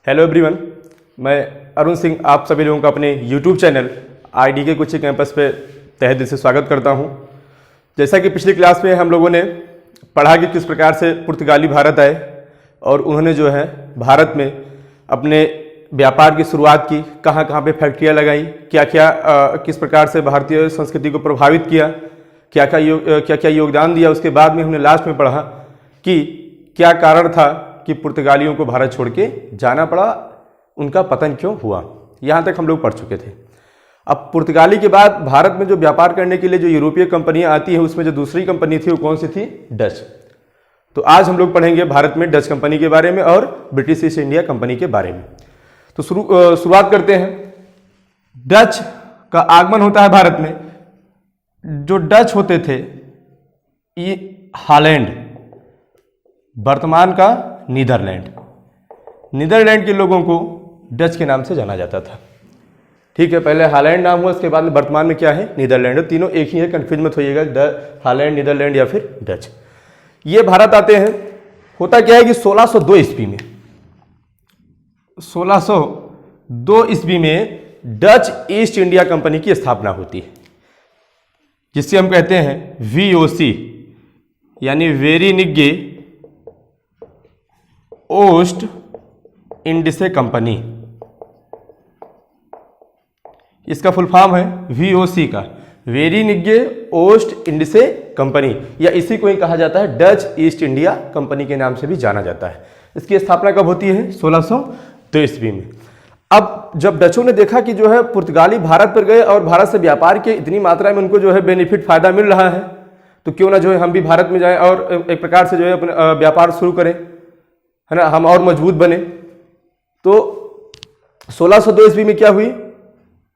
Hello everyone, मैं अरुण सिंह आप सभी लोगों का अपने YouTube channel IDK coaching campus पे तहे दिल से स्वागत करता हूं। जैसा कि पिछली क्लास में हम लोगों ने पढ़ा कि किस प्रकार से पुर्तगाली भारत आए और उन्होंने जो है भारत में अपने व्यापार की शुरुआत की, कहाँ कहाँ पे फैक्ट्रियाँ लगाई, क्या क्या किस प्रकार से भारतीय संस्कृति को प्रभावित किया, क्या क्या योगदान दिया। उसके बाद में हमने लास्ट में पढ़ा कि क्या कारण था कि पुर्तगालियों को भारत छोड़ के जाना पड़ा, उनका पतन क्यों हुआ। यहाँ तक हम लोग पढ़ चुके थे। अब पुर्तगाली के बाद भारत में जो व्यापार करने के लिए जो यूरोपीय कंपनियां आती हैं, उसमें जो दूसरी कंपनी थी वो कौन सी थी? डच। तो आज हम लोग पढ़ेंगे भारत में डच कंपनी के बारे में और ब्रिटिश ईस्ट इंडिया कंपनी के बारे में। तो शुरुआत करते हैं। डच का आगमन होता है भारत में। जो डच होते थे, ये हॉलैंड, वर्तमान का नीदरलैंड के लोगों को डच के नाम से जाना जाता था। ठीक है, पहले हॉलैंड नाम हुआ, उसके बाद में वर्तमान में क्या है? नीदरलैंड। तीनों एक ही है, कंफ्यूज मत होइएगा, हॉलैंड, नीदरलैंड या फिर डच। ये भारत आते हैं। होता क्या है कि 1602 ईस्वी में 1602 ईस्वी में डच ईस्ट इंडिया कंपनी की स्थापना होती है, जिससे हम कहते हैं VOC यानी वेरिनिगे ओस्ट इंडिसे कंपनी। इसका फुल फॉर्म है VOC का, वेरिनिगे ओस्ट इंडिसे कंपनी, या इसी को ही कहा जाता है डच ईस्ट इंडिया कंपनी के नाम से भी जाना जाता है। इसकी स्थापना कब होती है? 1602 ईस्वी में। अब जब डचों ने देखा कि जो है पुर्तगाली भारत पर गए और भारत से व्यापार के इतनी मात्रा में उनको जो है बेनिफिट फायदा मिल रहा है, तो क्यों ना जो है हम भी भारत में जाएं और एक प्रकार से जो है अपना व्यापार शुरू करें, है ना, हम और मजबूत बने। तो 1602 ईस्वी में क्या हुई?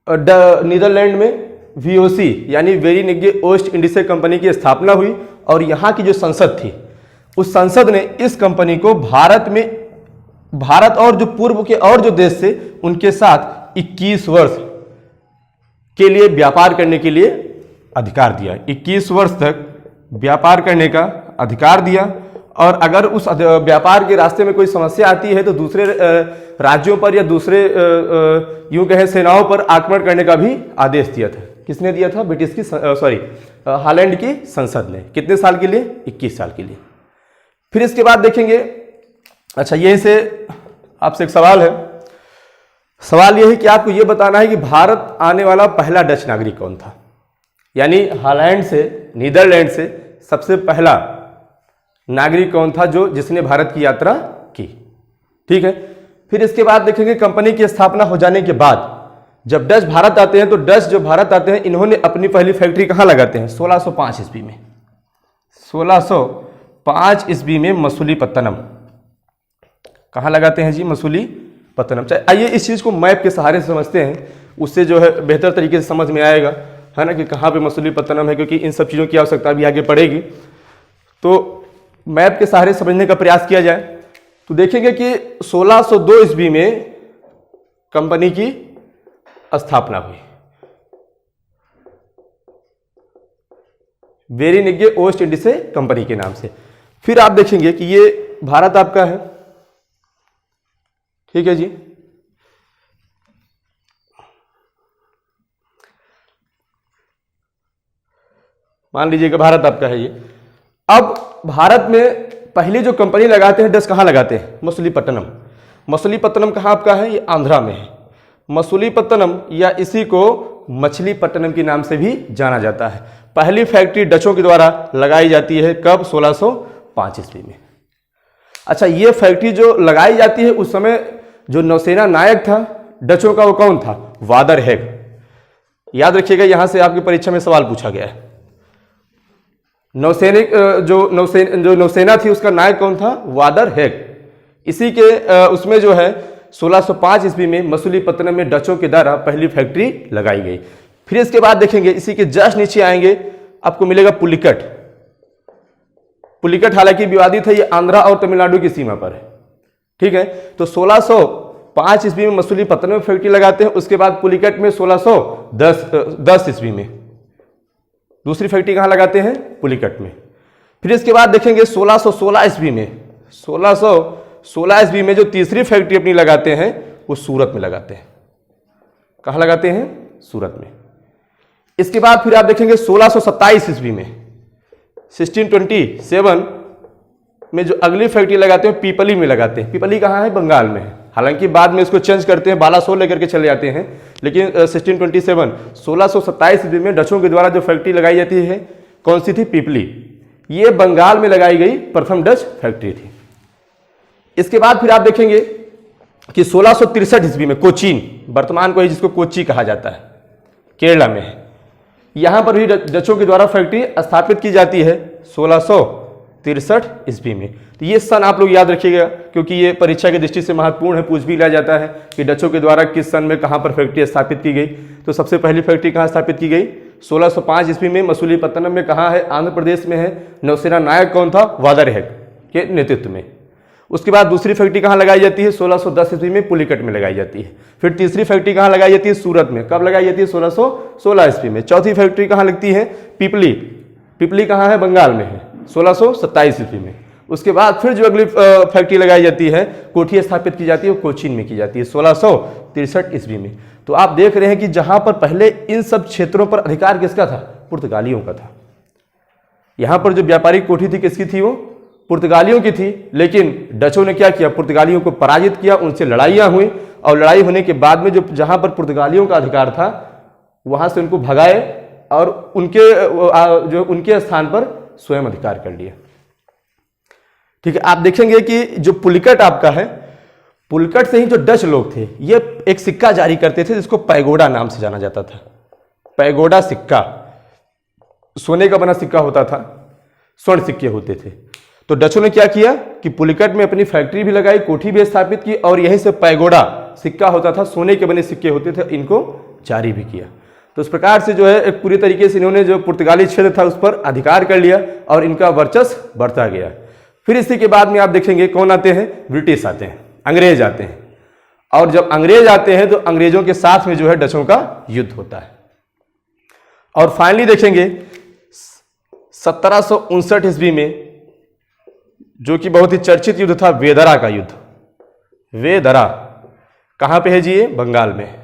नीदरलैंड में VOC यानी वेरिनिगे ओस्ट इंडिसे कंपनी की स्थापना हुई और यहाँ की जो संसद थी, उस संसद ने इस कंपनी को भारत और जो पूर्व के और जो देश से उनके साथ 21 वर्ष के लिए व्यापार करने के लिए अधिकार दिया। 21 वर्ष तक व्यापार करने का अधिकार दिया, और अगर उस व्यापार के रास्ते में कोई समस्या आती है तो दूसरे राज्यों पर या दूसरे यूं कहें सेनाओं पर आक्रमण करने का भी आदेश दिया था। किसने दिया था? ब्रिटिश की हॉलैंड की संसद ने। कितने साल के लिए? 21 साल के लिए। फिर इसके बाद देखेंगे, अच्छा यहीं से आपसे एक सवाल है। सवाल यह है कि आपको यह बताना है कि भारत आने वाला पहला डच नागरिक कौन था, यानी हॉलैंड से, नीदरलैंड से सबसे पहला नागरिक कौन था जिसने भारत की यात्रा की। ठीक है, फिर इसके बाद देखेंगे कंपनी की स्थापना हो जाने के बाद जब डच भारत आते हैं, तो डच जो भारत आते हैं, इन्होंने अपनी पहली फैक्ट्री कहाँ लगाते हैं? 1605 ईस्वी में। 1605 ईस्वी में मसूलीपत्तनम। कहाँ लगाते हैं जी? मसूलीपत्तनम। आइए इस चीज को मैप के सहारे से समझते हैं, उससे जो है बेहतर तरीके से समझ में आएगा, है ना, कि कहाँ पे मसूलीपत्तनम है, क्योंकि इन सब चीजों की आवश्यकता भी आगे पड़ेगी। तो मैप के सहारे समझने का प्रयास किया जाए तो देखेंगे कि 1602 ईस्वी में कंपनी की स्थापना हुई, वेरिनिगे ओस्ट इंडिसे कंपनी के नाम से। फिर आप देखेंगे कि ये भारत आपका है, ठीक है जी। मान लीजिए कि भारत आपका है ये। अब भारत में पहली जो कंपनी लगाते हैं डच, कहाँ लगाते हैं? मसूलीपत्तनम। मसूलीपत्तनम कहाँ आपका है? ये आंध्रा में है। मसूलीपत्तनम, या इसी को मछलीपट्टनम के नाम से भी जाना जाता है। पहली फैक्ट्री डचों के द्वारा लगाई जाती है कब? 1605 ईस्वी में। अच्छा, ये फैक्ट्री जो लगाई जाती है, उस समय जो नौसेना नायक था डचों का, वो कौन था? Whether Hague. याद रखिएगा, यहां से आपकी परीक्षा में सवाल पूछा गया है। नौसैनिक जो नौसेना थी, उसका नायक कौन था? Whether Hague. इसी के उसमें जो है 1605 ईस्वी में मसूलीपत्तनम में डचों के द्वारा पहली फैक्ट्री लगाई गई। फिर इसके बाद देखेंगे, इसी के जस्ट नीचे आएंगे, आपको मिलेगा पुलिकट। पुलिकट हालांकि विवादित है, ये आंध्रा और तमिलनाडु की सीमा पर है। ठीक है, तो 1605 ईस्वी में मसूलीपत्तनम में फैक्ट्री लगाते हैं। उसके बाद पुलिकट में 1610 ईस्वी में दूसरी फैक्ट्री कहाँ लगाते हैं? पुलिकट में। फिर इसके बाद देखेंगे 1616 ईस्वी में 16 ईस्वी में जो तीसरी फैक्ट्री अपनी लगाते हैं वो सूरत में लगाते हैं। कहाँ लगाते हैं? सूरत में। इसके बाद फिर आप देखेंगे 1627 ईस्वी में 1627 में जो अगली फैक्ट्री लगाते हैं पीपली में लगाते हैं। पीपली कहाँ है? बंगाल में है। हालांकि बाद में इसको चेंज करते हैं, बालासोर लेकर के चले जाते हैं, लेकिन 1627 ईस्वी में डचों के द्वारा जो फैक्ट्री लगाई जाती है कौन सी थी? पीपली। ये बंगाल में लगाई गई प्रथम डच फैक्ट्री थी। इसके बाद फिर आप देखेंगे कि 1663 ईस्वी में कोचीन, वर्तमान को ही जिसको कोच्चि कहा जाता है, केरला में है, यहां पर भी डचों के द्वारा फैक्ट्री स्थापित की जाती है 1663 ईस्वी में। तो ये सन आप लोग याद रखिएगा, क्योंकि ये परीक्षा की दृष्टि से महत्वपूर्ण है, पूछ भी लिया जाता है कि डचों के द्वारा किस सन में कहां पर फैक्ट्री स्थापित की गई। तो सबसे पहली फैक्ट्री कहां स्थापित की गई? 1605 ईस्वी में मसूलीपट्टनम में। कहां है? आंध्र प्रदेश में है। नौसेना नायक कौन था? वादरहेग के नेतृत्व में। उसके बाद दूसरी फैक्ट्री कहां लगाई जाती है? 1610 ईस्वी में पुलिकट में लगाई जाती है। फिर तीसरी फैक्ट्री कहां लगाई जाती है? सूरत में। कब लगाई जाती है? 1616 ईस्वी में। चौथी फैक्ट्री कहां लगती है? पीपली। पीपली कहां है? बंगाल में है, 1627 ईस्वी में। उसके बाद फिर जो अगली फैक्ट्री लगाई जाती है, कोठी स्थापित की जाती है, वो कोचीन में की जाती है 1663 ईस्वी में। तो आप देख रहे हैं कि जहां पर पहले इन सब क्षेत्रों पर अधिकार किसका था? पुर्तगालियों का था। यहां पर जो व्यापारिक कोठी थी किसकी थी? वो पुर्तगालियों की थी। लेकिन डचों ने क्या किया? पुर्तगालियों को पराजित किया, उनसे लड़ाइयां हुई, और लड़ाई होने के बाद में जो जहां पर पुर्तगालियों का अधिकार था वहां से उनको भगाए और उनके स्थान पर स्वयं अधिकार कर लिया। ठीक है, आप देखेंगे कि जो पुलिकट आपका है, पुलिकट से ही जो डच लोग थे ये एक सिक्का जारी करते थे जिसको पैगोडा नाम से जाना जाता था। पैगोडा सिक्का, सोने का बना सिक्का होता था, स्वर्ण सिक्के होते थे। तो डचों ने क्या किया कि पुलिकट में अपनी फैक्ट्री भी लगाई, कोठी भी स्थापित की, और यहीं से पैगोडा सिक्का होता था, सोने के बने सिक्के होते थे, इनको जारी भी किया। तो इस प्रकार से जो है एक पूरी तरीके से इन्होंने जो पुर्तगाली क्षेत्र था उस पर अधिकार कर लिया और इनका वर्चस्व बढ़ता गया। फिर इसी के बाद में आप देखेंगे कौन आते हैं? ब्रिटिश आते हैं, अंग्रेज आते हैं। और जब अंग्रेज आते हैं तो अंग्रेजों के साथ में जो है डचों का युद्ध होता है। और फाइनली देखेंगे 1759 ईस्वी में, जो कि बहुत ही चर्चित युद्ध था, वेदरा का युद्ध। वेदरा कहां पे है जी? ये बंगाल में।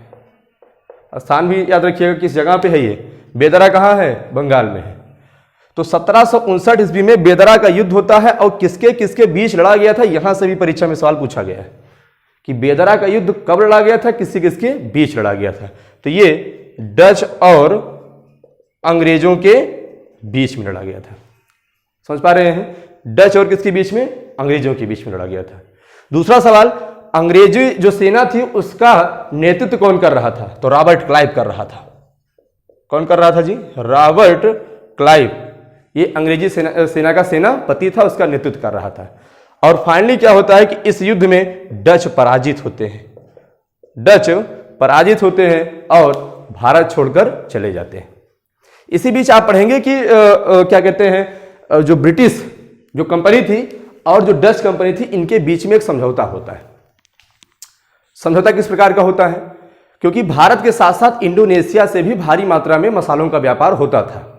स्थान भी याद रखिएगा किस जगह पे है ये। बेदरा कहां है? बंगाल में है। तो 1759 ईस्वी में बेदरा का युद्ध होता है, और किसके किसके बीच लड़ा गया था, यहां से भी परीक्षा में सवाल पूछा गया है कि बेदरा का युद्ध कब लड़ा गया था, किसके किसके बीच लड़ा गया था। तो ये डच और अंग्रेजों के बीच में लड़ा गया था। समझ पा रहे हैं? डच और किसके बीच में? अंग्रेजों के बीच में लड़ा गया था। दूसरा सवाल, अंग्रेजी जो सेना थी उसका नेतृत्व कौन कर रहा था? तो रॉबर्ट क्लाइव कर रहा था। कौन कर रहा था जी? Robert Clive. ये अंग्रेजी सेना का सेनापति था, उसका नेतृत्व कर रहा था। और फाइनली क्या होता है कि इस युद्ध में डच पराजित होते हैं। डच पराजित होते हैं और भारत छोड़कर चले जाते हैं। इसी बीच आप पढ़ेंगे कि क्या कहते हैं, जो ब्रिटिश जो कंपनी थी और जो डच कंपनी थी, इनके बीच में एक समझौता होता है। समझौता किस प्रकार का होता है? क्योंकि भारत के साथ साथ इंडोनेशिया से भी भारी मात्रा में मसालों का व्यापार होता था।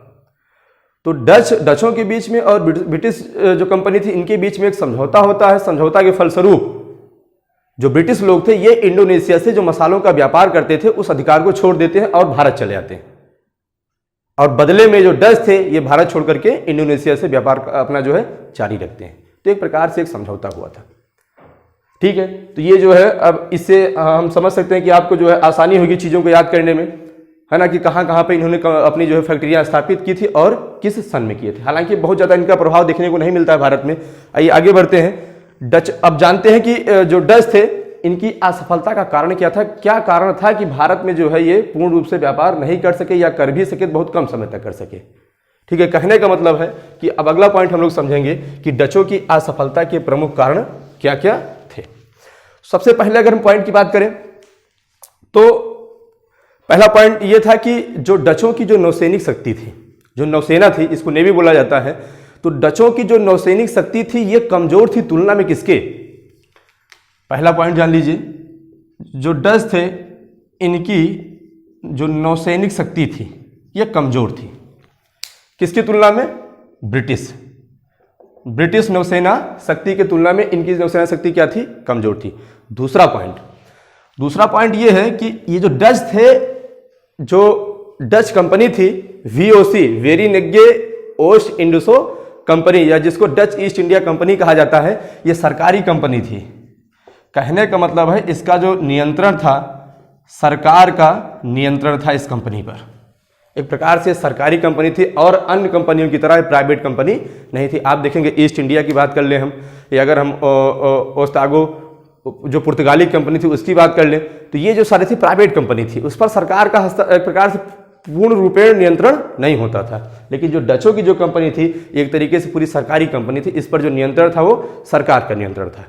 तो डचों के बीच में और ब्रिटिश जो कंपनी थी इनके बीच में एक समझौता होता है। समझौता के फलस्वरूप जो ब्रिटिश लोग थे ये इंडोनेशिया से जो मसालों का व्यापार करते थे उस अधिकार को छोड़ देते हैं और भारत चले जाते हैं। और बदले में जो डच थे ये भारत छोड़ करके इंडोनेशिया से व्यापार अपना जो है जारी रखते हैं। तो एक प्रकार से एक समझौता हुआ था। ठीक है, तो ये जो है अब इससे हम समझ सकते हैं कि आपको जो है आसानी होगी चीज़ों को याद करने में, है ना, कि कहाँ कहाँ पे इन्होंने अपनी जो है फैक्ट्रियाँ स्थापित की थी और किस सन में किए थे। हालांकि बहुत ज़्यादा इनका प्रभाव देखने को नहीं मिलता है भारत में। आइए आगे बढ़ते हैं। डच, अब जानते हैं कि जो डच थे इनकी असफलता का कारण क्या था? क्या कारण था कि भारत में जो है ये पूर्ण रूप से व्यापार नहीं कर सके, या कर भी सके बहुत कम समय तक कर सके। ठीक है, कहने का मतलब है कि अब अगला पॉइंट हम लोग समझेंगे कि डचों की असफलता के प्रमुख कारण क्या क्या थे। सबसे पहले अगर हम पॉइंट की बात करें तो पहला पॉइंट ये था कि जो डचों की जो नौसैनिक शक्ति थी, जो नौसेना थी, इसको नेवी बोला जाता है, तो डचों की जो नौसैनिक शक्ति थी ये कमजोर थी तुलना में किसके? पहला पॉइंट जान लीजिए, जो डच थे इनकी जो नौसैनिक शक्ति थी ये कमजोर थी। किसकी तुलना में? ब्रिटिश। ब्रिटिश नौसेना शक्ति की तुलना में इनकी नौसेना शक्ति क्या थी, कमजोर थी। दूसरा पॉइंट ये है कि ये जो डच थे, जो डच कंपनी थी वीओसी, वेरिनिगे ओस्ट इंडसो कंपनी, या जिसको डच ईस्ट इंडिया कंपनी कहा जाता है, ये सरकारी कंपनी थी। कहने का मतलब है इसका जो नियंत्रण था, सरकार का नियंत्रण था इस कंपनी पर। एक प्रकार से सरकारी कंपनी थी और अन्य कंपनियों की तरह प्राइवेट कंपनी नहीं थी। आप देखेंगे ईस्ट इंडिया की बात कर ले हम, या अगर हम ओस्तागो जो पुर्तगाली कंपनी थी उसकी बात कर ले, तो ये जो सारी थी प्राइवेट कंपनी थी, उस पर सरकार का एक प्रकार से पूर्ण रूपेण नियंत्रण नहीं होता था। लेकिन जो डचों की जो कंपनी थी एक तरीके से पूरी सरकारी कंपनी थी, इस पर जो नियंत्रण था वो सरकार का नियंत्रण था।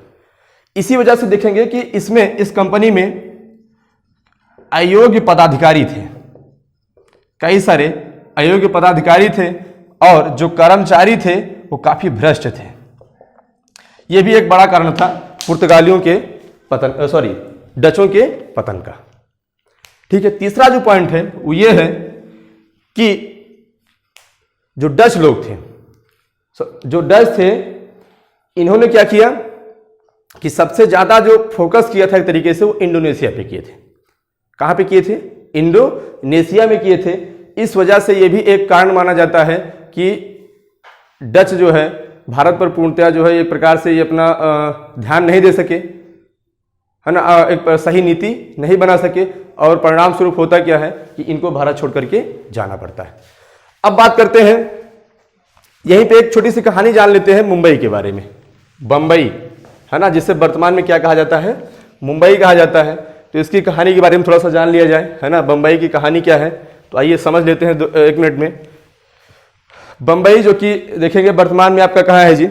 इसी वजह से देखेंगे कि इसमें, इस कंपनी में अयोग्य पदाधिकारी थे, कई सारे अयोग्य पदाधिकारी थे, और जो कर्मचारी थे वो काफी भ्रष्ट थे। यह भी एक बड़ा कारण था पुर्तगालियों के पतन, डचों के पतन का। ठीक है, तीसरा जो पॉइंट है वो ये है कि जो डच लोग थे, जो डच थे, इन्होंने क्या किया कि सबसे ज्यादा जो फोकस किया था एक तरीके से वो इंडोनेशिया पे किए थे। कहां पे किए थे? इंडोनेशिया में किए थे। इस वजह से ये भी एक कारण माना जाता है कि डच जो है भारत पर पूर्णतया जो है एक प्रकार से ये अपना ध्यान नहीं दे सके, है ना, एक सही नीति नहीं बना सके, और परिणाम स्वरूप होता क्या है कि इनको भारत छोड़ करके जाना पड़ता है। अब बात करते हैं, यहीं पे एक छोटी सी कहानी जान लेते हैं मुंबई के बारे में। बम्बई, है ना, जिसे वर्तमान में क्या कहा जाता है, मुंबई कहा जाता है। तो इसकी कहानी के बारे में थोड़ा सा जान लिया जाए, है ना। बम्बई की कहानी क्या है, तो आइए समझ लेते हैं 1 मिनट में। बम्बई जो कि देखेंगे वर्तमान में आपका कहाँ है जी,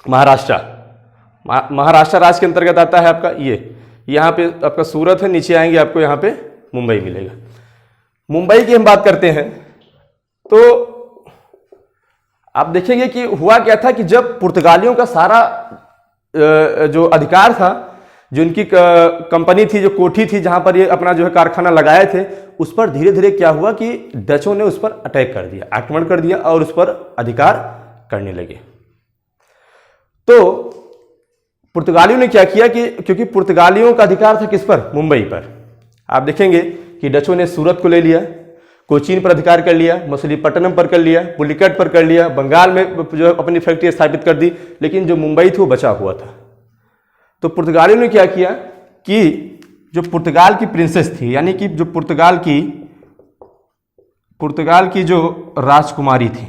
महाराष्ट्र। महाराष्ट्र राज्य के अंतर्गत आता है आपका ये, यहाँ पे आपका सूरत है, नीचे आएंगे आपको यहाँ पे मुंबई मिलेगा। मुंबई की हम बात करते हैं तो आप देखेंगे कि हुआ क्या था कि जब पुर्तगालियों का सारा जो अधिकार था, जो इनकी कंपनी थी, जो कोठी थी जहां पर ये अपना जो है कारखाना लगाए थे, उस पर धीरे धीरे क्या हुआ कि डचों ने उस पर अटैक कर दिया, आक्रमण कर दिया और उस पर अधिकार करने लगे। तो पुर्तगालियों ने क्या किया कि क्योंकि पुर्तगालियों का अधिकार था किस पर, मुंबई पर। आप देखेंगे कि डचों ने सूरत को ले लिया, कोचीन पर अधिकार कर लिया, मछलीपट्टनम पर कर लिया, पुलिकट पर कर लिया, बंगाल में जो अपनी फैक्ट्री स्थापित कर दी, लेकिन जो मुंबई थी वो बचा हुआ था। तो पुर्तगालियों ने क्या किया कि जो पुर्तगाल की प्रिंसेस थी, यानी कि जो पुर्तगाल की जो राजकुमारी थी,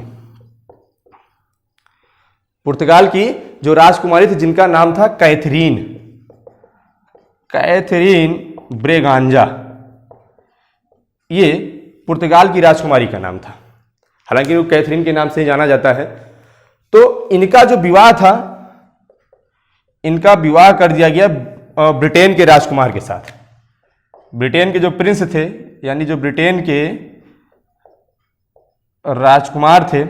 पुर्तगाल की जो राजकुमारी थी जिनका नाम था कैथरीन ब्रेगांजा, ये पुर्तगाल की राजकुमारी का नाम था। हालांकि वो कैथरीन के नाम से ही जाना जाता है। तो इनका जो विवाह था, इनका विवाह कर दिया गया ब्रिटेन के राजकुमार के साथ। ब्रिटेन के जो प्रिंस थे, यानी जो ब्रिटेन के राजकुमार थे,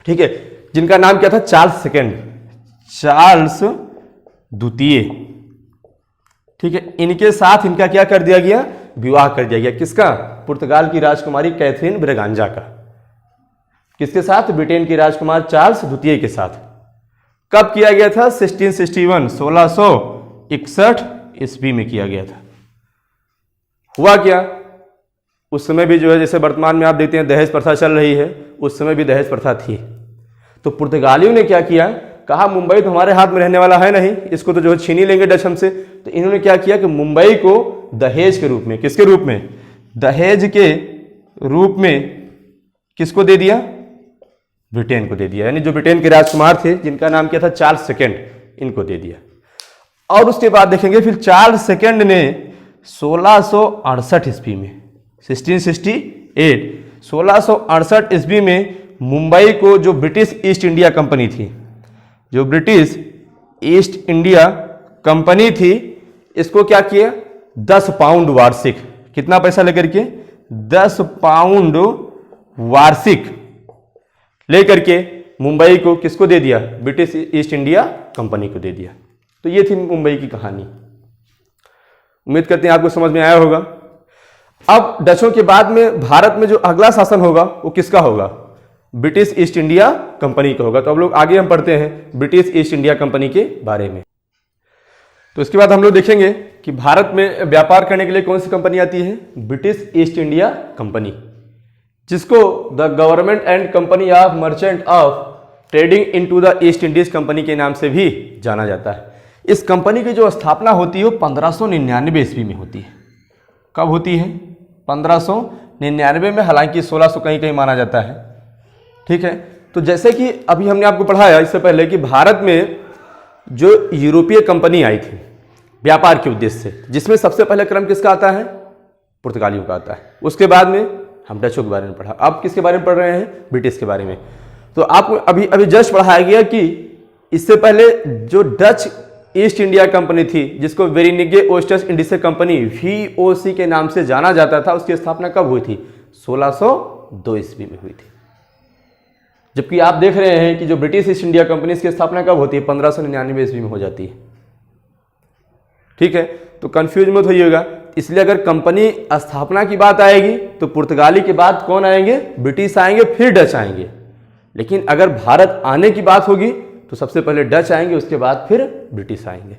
ठीक है, जिनका नाम क्या था, चार्ल्स द्वितीय, ठीक है, इनके साथ इनका क्या कर दिया गया, विवाह कर दिया गया। किसका? पुर्तगाल की राजकुमारी कैथरीन ब्रेगांजा का। किसके साथ? ब्रिटेन के राजकुमार चार्ल्स द्वितीय के साथ। कब किया गया था? 1661 ईस्वी में किया गया था। हुआ क्या, उस समय भी जो है जैसे वर्तमान में आप देखते हैं दहेज प्रथा चल रही है, उस समय भी दहेज प्रथा थी। तो पुर्तगालियों ने क्या किया, कहा मुंबई तो हमारे हाथ में रहने वाला है नहीं, इसको तो जो है छीन ही लेंगे डच हमसे। तो इन्होंने क्या किया कि मुंबई को दहेज के रूप में, किसके रूप में, दहेज के रूप में किसको दे दिया, ब्रिटेन को दे दिया। यानी जो ब्रिटेन के राजकुमार थे जिनका नाम क्या था, चार्ल्स सेकंड, इनको दे दिया। और उसके बाद देखेंगे फिर चार्ल्स सेकंड ने 1668 ईस्वी में, 1668 ईस्वी में मुंबई को जो ब्रिटिश ईस्ट इंडिया कंपनी थी, जो ब्रिटिश ईस्ट इंडिया कंपनी थी, इसको क्या किया, 10 पाउंड वार्षिक, कितना पैसा लेकर के, 10 पाउंड वार्षिक लेकर के मुंबई को किसको दे दिया, ब्रिटिश ईस्ट इंडिया कंपनी को दे दिया। तो ये थी मुंबई की कहानी। उम्मीद करते हैं आपको समझ में आया होगा। अब डचों के बाद में भारत में जो अगला शासन होगा वो किसका होगा, ब्रिटिश ईस्ट इंडिया कंपनी का होगा। तो अब लोग आगे हम पढ़ते हैं ब्रिटिश ईस्ट इंडिया कंपनी के बारे में। तो इसके बाद हम लोग देखेंगे कि भारत में व्यापार करने के लिए कौन सी कंपनी आती है, ब्रिटिश ईस्ट इंडिया कंपनी, जिसको the government and company of merchant of trading into the east Indies company के नाम से भी जाना जाता है। इस कंपनी की जो स्थापना होती है वो 1599 ईस्वी में होती है। कब होती है? 1599 में, हालांकि 1600 कहीं कहीं माना जाता है। ठीक है, तो जैसे कि अभी हमने आपको पढ़ाया इससे पहले कि भारत में जो यूरोपीय कंपनी आई थी व्यापार के उद्देश्य से, जिसमें सबसे पहले क्रम किसका आता है? पुर्तगालियों का आता है। उसके बाद में हम डचों के बारे में पढ़ा। अब किसके बारे में पढ़ रहे हैं? ब्रिटिश के बारे में। तो आपको अभी जस्ट पढ़ाया गया कि इससे पहले जो डच ईस्ट इंडिया कंपनी थी, जिसको वेरिनिगे ओस्टर्स इंडिसे कंपनी VOC के नाम से जाना जाता था, उसकी स्थापना कब हुई थी? 1602 ईस्वी में हुई थी। जबकि आप देख रहे हैं कि जो ब्रिटिश ईस्ट इंडिया कंपनी, इसकी स्थापना कब होती है? 1599 ईस्वी में हो जाती है। ठीक है, तो कंफ्यूज मत होइएगा। इसलिए अगर कंपनी स्थापना की बात आएगी तो पुर्तगाली के बाद कौन आएंगे? ब्रिटिश आएंगे, फिर डच आएंगे। लेकिन अगर भारत आने की बात होगी तो सबसे पहले डच आएंगे, उसके बाद फिर ब्रिटिश आएंगे।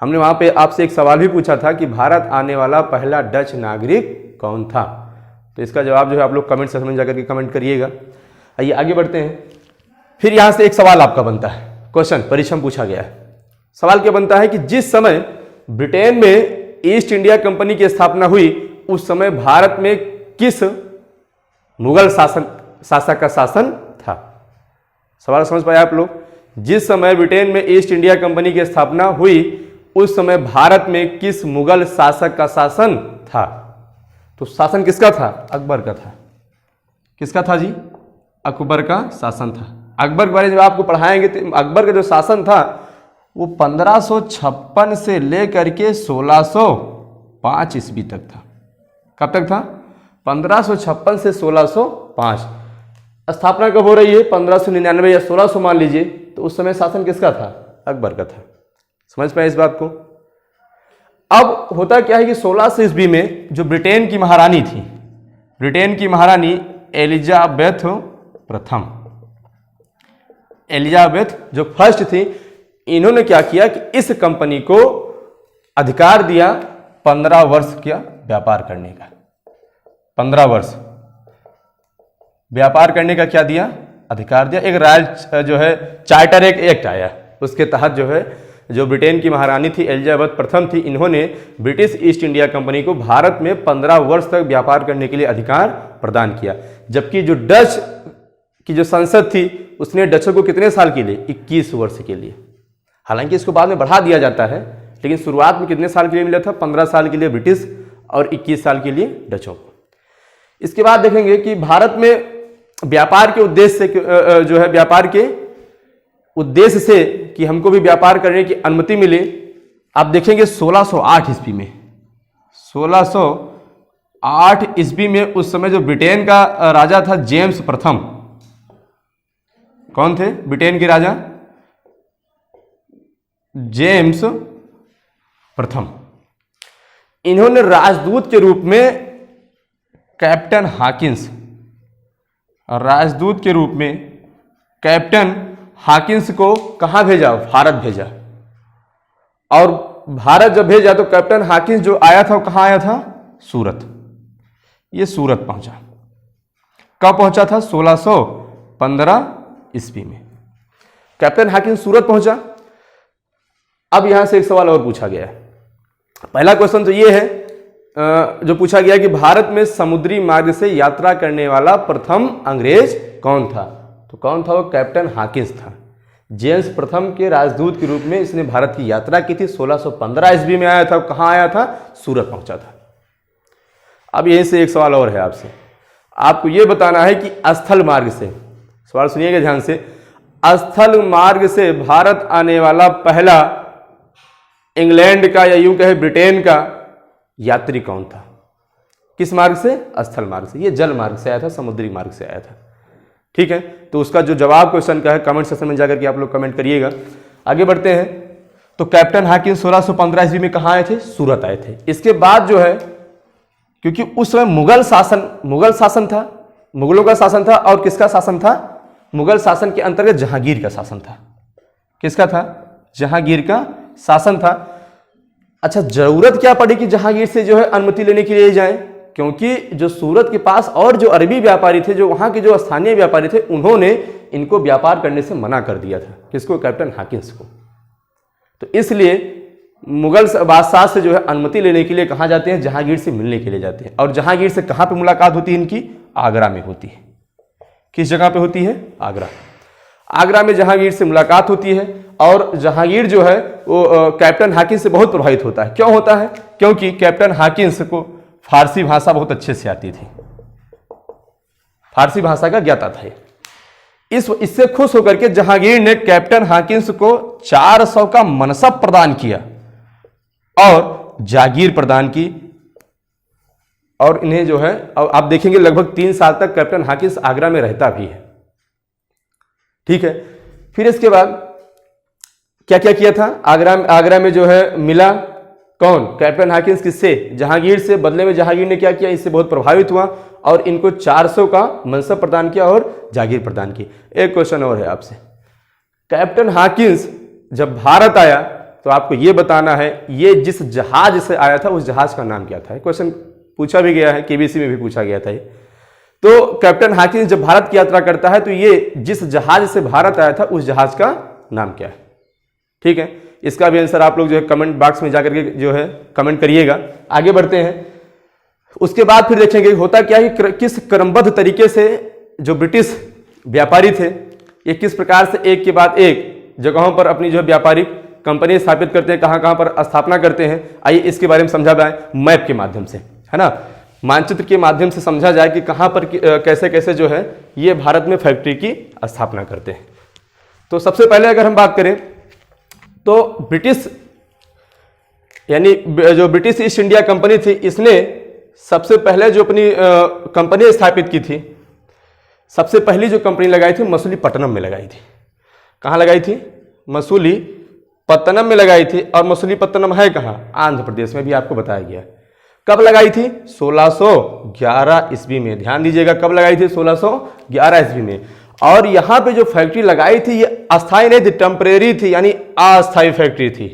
हमने वहां पे आपसे एक सवाल भी पूछा था कि भारत आने वाला पहला डच नागरिक कौन था? तो इसका जवाब जो है आप लोग कमेंट सेक्शन में जाकर के कमेंट करिएगा। आइए आगे बढ़ते हैं। फिर यहां से एक सवाल आपका बनता है, क्वेश्चन परीक्षा में पूछा गया है। सवाल क्या बनता है कि जिस समय ब्रिटेन में ईस्ट इंडिया कंपनी की स्थापना हुई, उस समय भारत में किस मुगल शासक का शासन था? सवाल समझ पाए आप लोग? जिस समय ब्रिटेन में ईस्ट इंडिया कंपनी की स्थापना हुई, उस समय भारत में किस मुगल शासक का शासन था? तो शासन किसका था? अकबर का था। किसका था जी? अकबर का शासन था। अकबर के बारे में जब आपको पढ़ाएंगे तो अकबर का जो शासन था वो 1556 से लेकर के 1605 ईस्वी तक था। कब तक था? 1556 से 1605। स्थापना कब हो रही है? 1599 या 1600 मान लीजिए। तो उस समय शासन किसका था? अकबर का था। समझ पाए इस बात को? अब होता क्या है कि 1600 ईस्वी में जो ब्रिटेन की महारानी थी, ब्रिटेन की महारानी एलिजाबेथ प्रथम, एलिजाबेथ जो फर्स्ट थी, इन्होंने क्या किया कि इस कंपनी को अधिकार दिया 15 वर्ष का व्यापार करने का। 15 वर्ष व्यापार करने का क्या दिया? अधिकार दिया। एक रॉयल जो है चार्टर एक्ट आया, उसके तहत जो है जो ब्रिटेन की महारानी थी एलिजाबेथ प्रथम थी, इन्होंने ब्रिटिश ईस्ट इंडिया कंपनी को भारत में 15 वर्ष तक व्यापार करने के लिए अधिकार प्रदान किया। जबकि जो डच की जो संसद थी उसने डचों को कितने साल के लिए? 21 वर्ष के लिए। हालांकि इसको बाद में बढ़ा दिया जाता है, लेकिन शुरुआत में कितने साल के लिए मिला था? 15 साल के लिए ब्रिटिश और 21 साल के लिए डचों को। इसके बाद देखेंगे कि भारत में व्यापार के उद्देश्य से जो है व्यापार के उद्देश्य से कि हमको भी व्यापार करने की अनुमति मिले, आप देखेंगे 1608 ईस्वी में, 1608 ईस्वी में उस समय जो ब्रिटेन का राजा था जेम्स प्रथम। कौन थे ब्रिटेन के राजा? जेम्स प्रथम। इन्होंने राजदूत के रूप में कैप्टन हाकिंस, राजदूत के रूप में कैप्टन हाकिंस को कहां भेजा? भारत भेजा। और भारत जब भेजा तो कैप्टन हाकिंस जो आया था वो कहां आया था? सूरत। ये सूरत पहुंचा। कब पहुंचा था? 1615 ईस्वी में कैप्टन हाकिंस सूरत पहुंचा। अब यहां से एक सवाल और पूछा गया है। पहला क्वेश्चन तो ये है जो पूछा गया कि भारत में समुद्री मार्ग से यात्रा करने वाला प्रथम अंग्रेज कौन था? तो कौन था वो? कैप्टन हाकिंस था। जेम्स प्रथम के राजदूत के रूप में इसने भारत की यात्रा की थी। 1615 ईस्वी में आया था। कहां आया था? सूरत पहुंचा था। अब यहीं से एक सवाल और है आपसे, आपको यह बताना है कि स्थल मार्ग से, सवाल सुनिएगा ध्यान से, स्थल मार्ग से भारत आने वाला पहला इंग्लैंड का या यूं कहे ब्रिटेन का यात्री कौन था? किस मार्ग से? स्थल मार्ग से। ये जल मार्ग से आया था, समुद्री मार्ग से आया था। ठीक है, तो उसका जो जवाब क्वेश्चन का है कमेंट सेक्शन में जाकर के आप लोग कमेंट करिएगा। आगे बढ़ते हैं। तो कैप्टन हाकिंस 1615 ईस्वी में कहां आए थे? सूरत आए थे। इसके बाद जो है, क्योंकि उस समय मुगल शासन था, मुगलों का शासन था और किसका शासन था? मुगल शासन के अंतर्गत जहांगीर का शासन था। किसका था? जहांगीर का शासन था। अच्छा, जरूरत क्या पड़ी कि जहांगीर से जो है अनुमति लेने के लिए जाएं? क्योंकि जो सूरत के पास और जो अरबी व्यापारी थे, जो वहां के जो स्थानीय व्यापारी थे, उन्होंने इनको व्यापार करने से मना कर दिया था। किसको? कैप्टन हाकिंस को। तो इसलिए मुगल बादशाह से जो है अनुमति लेने के लिए कहाँ जाते हैं? जहांगीर से मिलने के लिए जाते हैं। और जहांगीर से कहाँ पे मुलाकात होती है इनकी? आगरा में होती है। किस जगह पे होती है? आगरा। आगरा में जहांगीर से मुलाकात होती है और जहांगीर जो है वो कैप्टन हाकिंस से बहुत प्रभावित होता है। क्यों होता है? क्योंकि कैप्टन हाकिंस को फारसी भाषा बहुत अच्छे से आती थी, फारसी भाषा का ज्ञाता था। इससे खुश होकर के जहांगीर ने कैप्टन हाकिंस को 400 का मनसब प्रदान किया और जागीर प्रदान की। और इन्हें जो है, और आप देखेंगे लगभग 3 साल तक कैप्टन हाकिंस आगरा में रहता भी है। ठीक है, फिर इसके बाद क्या क्या किया था? आगरा में जो है मिला कौन? Captain Hawkins. किससे? जहांगीर से। बदले में जहांगीर ने क्या किया? इससे बहुत प्रभावित हुआ और इनको 400 का मनसब प्रदान किया और जागीर प्रदान की। एक क्वेश्चन और है आपसे, कैप्टन हाकिंस जब भारत आया तो आपको यह बताना है, ये जिस जहाज से आया था उस जहाज का नाम क्या था? क्वेश्चन पूछा भी गया है, केबीसी में भी पूछा गया था। तो कैप्टन हाकिंस जब भारत की यात्रा करता है तो ये जिस जहाज से भारत आया था उस जहाज का नाम क्या है? ठीक है, इसका भी आंसर आप लोग जो है कमेंट बॉक्स में जाकर के जो है कमेंट करिएगा। आगे बढ़ते हैं। उसके बाद फिर देखेंगे होता क्या है कि किस क्रमबद्ध तरीके से जो ब्रिटिश व्यापारी थे ये किस प्रकार से एक के बाद एक जगहों पर अपनी जो है व्यापारिक कंपनी स्थापित करते हैं, कहां कहां पर स्थापना करते हैं। आइए इसके बारे में समझा जाए मैप के माध्यम से, है ना, मानचित्र के माध्यम से समझा जाए कि कहां पर कैसे कैसे जो है ये भारत में फैक्ट्री की स्थापना करते हैं। तो सबसे पहले अगर हम बात करें तो ब्रिटिश यानी जो ब्रिटिश ईस्ट इंडिया कंपनी थी, इसने सबसे पहले जो अपनी कंपनी स्थापित की थी, सबसे पहली जो कंपनी लगाई थी मसूलीपट्टनम में लगाई थी। कहाँ लगाई थी? मसूलीपट्टनम में लगाई थी। और मसूलीपट्टनम है कहाँ? आंध्र प्रदेश में, भी आपको बताया गया। कब लगाई थी? 1611 ईस्वी में। ध्यान दीजिएगा, कब लगाई थी? 1611 ईस्वी में। और यहां पे जो फैक्ट्री लगाई थी ये अस्थायी नहीं थी, टेम्परेरी थी, यानी अस्थायी फैक्ट्री थी।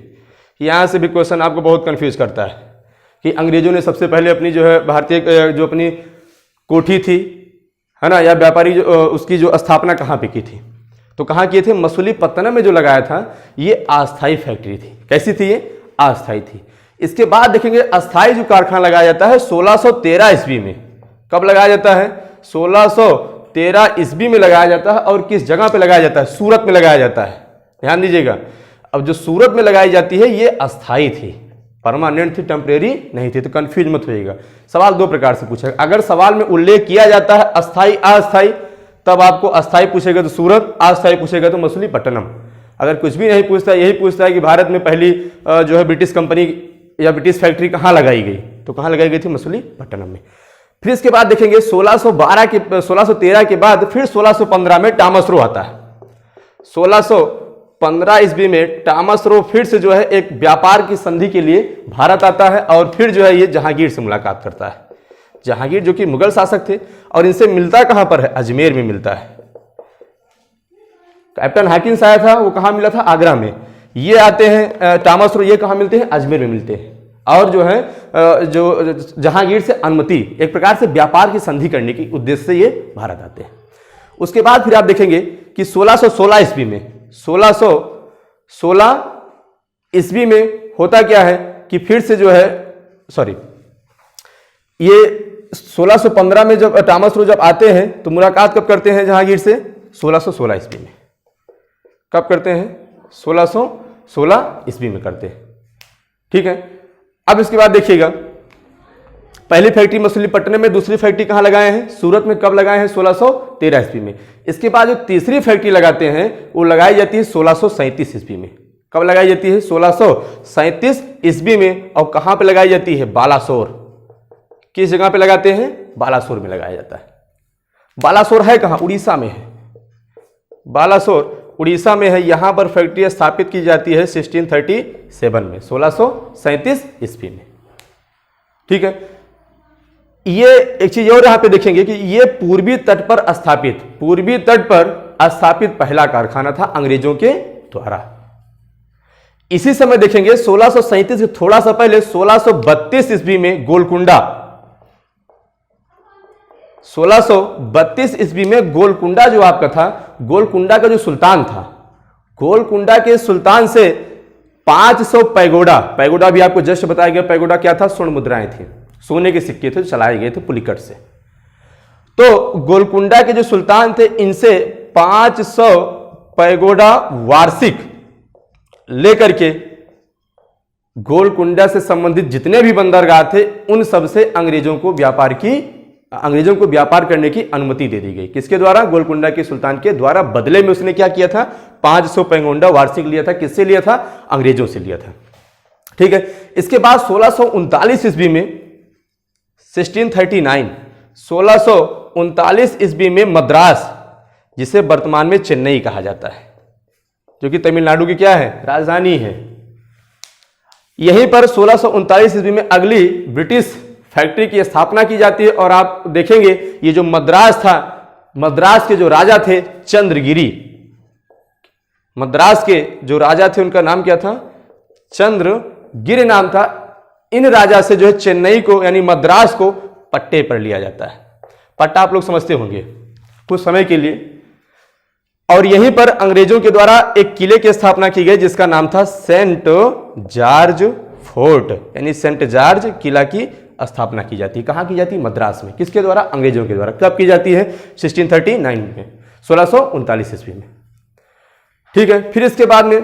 यहां से भी क्वेश्चन आपको बहुत कंफ्यूज करता है कि अंग्रेजों ने सबसे पहले अपनी जो है भारतीय जो अपनी कोठी थी, है ना, या व्यापारी जो उसकी जो स्थापना कहाँ पे की थी? तो कहाँ किए थे? मसूलीपट्टनम में जो लगाया था ये अस्थायी फैक्ट्री थी। कैसी थी ये? अस्थायी थी। इसके बाद देखेंगे अस्थायी जो कारखाना लगाया जाता है 1613 ईस्वी में। कब लगाया जाता है? 1613 ईस्वी में लगाया जाता है। और किस जगह पे लगाया जाता है? सूरत में लगाया जाता है। ध्यान दीजिएगा, अब जो सूरत में लगाई जाती है ये अस्थायी थी, परमानेंट थी, टेम्परेरी नहीं थी। तो कंफ्यूज मत होइएगा। सवाल दो प्रकार से पूछेगा। अगर सवाल में उल्लेख किया जाता है अस्थायी अस्थायी, तब आपको अस्थायी पूछेगा तो सूरत, अस्थायी पूछेगा तो मसूलीपट्टनम। अगर कुछ भी नहीं पूछता, यही पूछता है कि भारत में पहली जो है ब्रिटिश कंपनी या ब्रिटिश फैक्ट्री कहाँ लगाई गई, तो कहाँ लगाई गई थी? मसूलीपट्टनम में। फिर इसके बाद देखेंगे 1613 के बाद फिर 1615 में टॉमस रो आता है। 1615 ईस्वी में टॉमस रो फिर से जो है एक व्यापार की संधि के लिए भारत आता है और फिर जो है ये जहांगीर से मुलाकात करता है। जहांगीर जो कि मुगल शासक थे, और इनसे मिलता कहां पर है? अजमेर में मिलता है। कैप्टन हाकिंस आया था, वो कहां मिला था? आगरा में। ये आते हैं टॉमस रो, ये कहां मिलते हैं? अजमेर में मिलते हैं। और जो है जो जहांगीर से अनुमति, एक प्रकार से व्यापार की संधि करने के उद्देश्य से ये भारत आते हैं। उसके बाद फिर आप देखेंगे कि 1616 ईस्वी में, 1616 ईस्वी में होता क्या है कि फिर से जो है ये 1615 में जब टॉमस रो जब आते हैं तो मुलाकात कब करते हैं जहांगीर से? 1616 ईस्वी में। कब करते हैं? 1616 ईस्वी में करते हैं। ठीक है, अब इसके बाद देखिएगा पहली फैक्ट्री मसूलीपट्टनम में, दूसरी फैक्ट्री कहां लगाए हैं? सूरत में। कब लगाए हैं? 1613 ईस्वी में। इसके बाद जो तीसरी फैक्ट्री लगाते हैं वो लगाई जाती है 1637 ईस्वी में। कब लगाई जाती है? 1637 ईस्वी में। और कहां पे लगाई जाती है? बालासोर। किस जगह पे लगाते हैं? बालासोर में लगाया जाता है। बालासोर है कहां? उड़ीसा में है। बालासोर उड़ीसा में है। यहां पर फैक्ट्री स्थापित की जाती है 1637 में, 1637 ईस्वी में। ठीक है, ये एक चीज और यहां पे देखेंगे कि ये पूर्वी तट पर स्थापित पहला कारखाना था अंग्रेजों के द्वारा। इसी समय देखेंगे 1637 से थोड़ा सा पहले 1632 ईस्वी में गोलकुंडा, 1632 ईस्वी में गोलकुंडा जो आपका था, गोलकुंडा का जो सुल्तान था, गोलकुंडा के सुल्तान से 500 पैगोडा भी आपको जस्ट बताया गया। पैगोडा क्या था? स्वर्ण मुद्राएं थी, सोने के सिक्के थे, चलाए गए थे पुलिकट से। तो गोलकुंडा के जो सुल्तान थे, इनसे 500 पैगोडा वार्षिक लेकर के गोलकुंडा से संबंधित जितने भी बंदरगाह थे, उन सब से अंग्रेजों को व्यापार करने की अनुमति दे दी गई। किसके द्वारा? गोलकुंडा के सुल्तान के द्वारा। बदले में उसने क्या किया था? 500 पैगोडा वार्षिक लिया था। किससे लिया था? अंग्रेजों से लिया था। ठीक है। इसके बाद 1639 ईस्वी में 1639 ईस्वी में मद्रास, जिसे वर्तमान में चेन्नई कहा जाता है, जो कि तमिलनाडु की क्या है? राजधानी है। यहीं पर 1639 ईस्वी में अगली ब्रिटिश फैक्ट्री की स्थापना की जाती है। और आप देखेंगे ये जो मद्रास था, मद्रास के जो राजा थे चंद्रगिरी, मद्रास के जो राजा थे उनका नाम क्या था? चंद्रगिरी नाम था। इन राजा से जो है चेन्नई को यानी मद्रास को पट्टे पर लिया जाता है। पट्टा आप लोग समझते होंगे कुछ समय के लिए। और यहीं पर अंग्रेजों के द्वारा एक किले की स्थापना की गई जिसका नाम था सेंट जॉर्ज फोर्ट, यानी सेंट जॉर्ज किला की स्थापना की जाती है। कहां की जाती है? मद्रास में। किसके द्वारा? अंग्रेजों के द्वारा। कब की जाती है? 1639 में, 1639 ईस्वी में। ठीक है। फिर इसके बाद में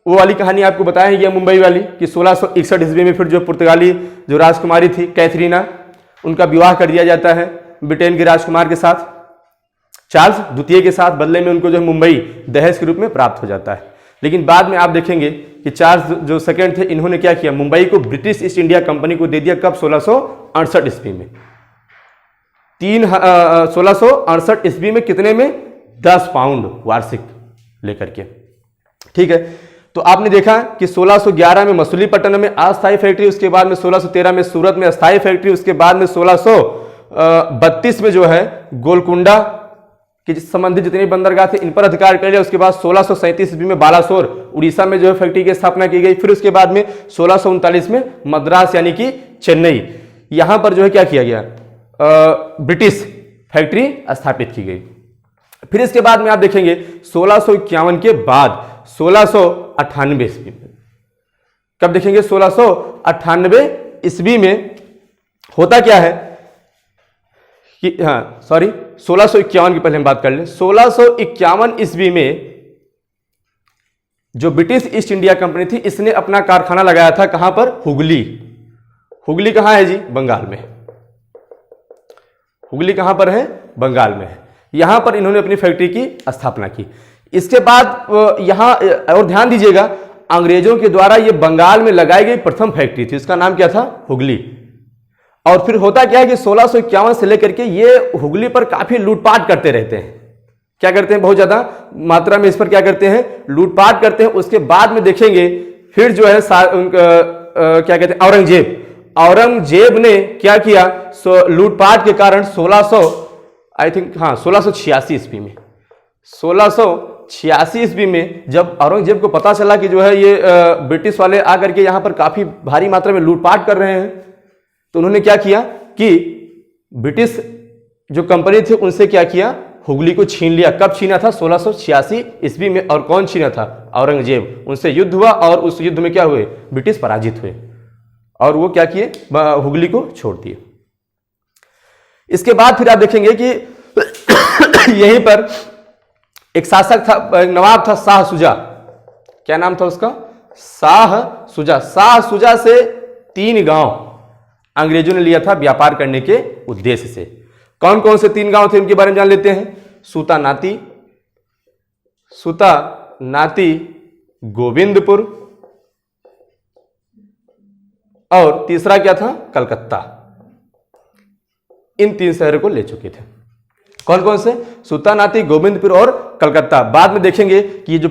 वो वाली कहानी आपको बताया गया मुंबई वाली कि 1661 ईस्वी में फिर जो पुर्तगाली जो राजकुमारी थी कैथरीना, उनका विवाह कर दिया जाता है ब्रिटेन के राजकुमार के साथ, चार्ल्स द्वितीय के साथ। बदले में उनको जो मुंबई दहेज के रूप में प्राप्त हो जाता है। लेकिन बाद में आप देखेंगे कि चार्ल्स जो सेकंड थे, इन्होंने क्या किया? मुंबई को ब्रिटिश ईस्ट इंडिया कंपनी को दे दिया। कब? 1668 ईस्वी में। 1668 ईस्वी में कितने में? 10 पाउंड वार्षिक लेकर के। ठीक है। तो आपने देखा कि 1611 में मसूलीपट्टनम में अस्थायी फैक्ट्री, उसके बाद में 1613 में सूरत में अस्थायी फैक्ट्री, उसके बाद में 1632 में जो है गोलकुंडा के संबंधित जितने बंदरगाह थे इन पर अधिकार कर लिया। उसके बाद 1637 ईस्वी में बालासोर उड़ीसा में जो है फैक्ट्री की स्थापना की गई। फिर उसके बाद में 1639 में मद्रास यानी कि चेन्नई, यहां पर जो है क्या किया गया? ब्रिटिश फैक्ट्री स्थापित की गई। फिर इसके बाद में आप देखेंगे 1651 के बाद 1698 ईस्वी में, कब देखेंगे? 1698 ईस्वी में होता क्या है कि 1651 की पहले हम बात कर लें। 1651 ईस्वी में जो ब्रिटिश ईस्ट इंडिया कंपनी थी, इसने अपना कारखाना लगाया था कहां पर? हुगली। हुगली कहां है जी? बंगाल में। हुगली कहां पर है? बंगाल में है। यहां पर इन्होंने अपनी फैक्ट्री की स्थापना की। इसके बाद यहां और ध्यान दीजिएगा, अंग्रेजों के द्वारा यह बंगाल में लगाई गई प्रथम फैक्ट्री थी। इसका नाम क्या था? हुगली। और फिर होता क्या है कि 1651 से लेकर के ये हुगली पर काफी लूटपाट करते रहते हैं। क्या करते हैं? बहुत ज्यादा मात्रा में इस पर क्या करते हैं? लूटपाट करते हैं। उसके बाद में देखेंगे फिर जो है क्या कहते हैं? औरंगजेब ने क्या किया? लूटपाट के कारण 1686 ईस्वी में, 1686 ईस्वी में जब औरंगजेब को पता चला कि जो है ये ब्रिटिश वाले आकर के यहां पर काफी भारी मात्रा में लूटपाट कर रहे हैं, तो उन्होंने क्या किया कि ब्रिटिश जो कंपनी थी उनसे क्या किया? हुगली को छीन लिया। कब छीना था? 1686 ईस्वी में। और कौन छीना था? औरंगजेब। उनसे युद्ध हुआ और उस युद्ध में क्या हुए? ब्रिटिश पराजित हुए और वो क्या किए? हुगली को छोड़ दिए। इसके बाद फिर आप देखेंगे कि यहीं पर एक शासक था, नवाब था शाह सुजा। क्या नाम था उसका? शाह सुजा। शाह सुजा से 3 गांव अंग्रेजों ने लिया था व्यापार करने के उद्देश्य से। कौन कौन से 3 गांव थे उनके बारे में जान लेते हैं। सूता नाती गोविंदपुर और तीसरा क्या था? कलकत्ता। इन 3 शहरों को ले चुके थे। कौन कौन से? सूता नाती, गोविंदपुर और कलकत्ता। बाद में देखेंगे कि ये जो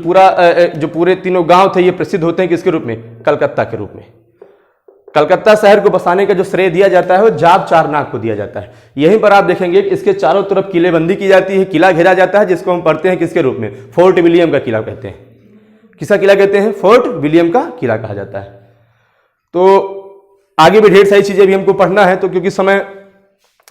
पूरे तीनों गांव थे ये प्रसिद्ध होते हैं किसके रूप में? कलकत्ता के रूप में। कलकत्ता शहर को बसाने का जो श्रेय दिया जाता है वो जाब चारनाक को दिया जाता है। यहीं पर आप देखेंगे कि इसके चारों तरफ किलेबंदी की जाती है, किला घेरा जाता है, जिसको हम पढ़ते हैं किसके रूप में, फोर्ट विलियम का किला कहते हैं। किसका किला कहते हैं? फोर्ट विलियम का किला कहा जाता है। तो आगे भी ढेर सारी चीजें भी हमको पढ़ना है, तो क्योंकि समय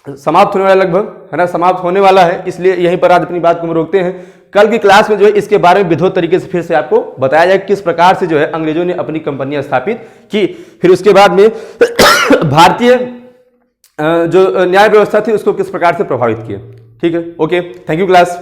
समाप्त होने वाला लगभग, है ना, समाप्त होने वाला है, इसलिए यहीं पर आज अपनी बात को हम रोकते हैं। कल की क्लास में जो है इसके बारे में विधिवत तरीके से फिर से आपको बताया जाए किस प्रकार से जो है अंग्रेजों ने अपनी कंपनियां स्थापित की। फिर उसके बाद में भारतीय जो न्याय व्यवस्था थी उसको किस प्रकार से प्रभावित किए। ठीक है, ओके, थैंक यू क्लास।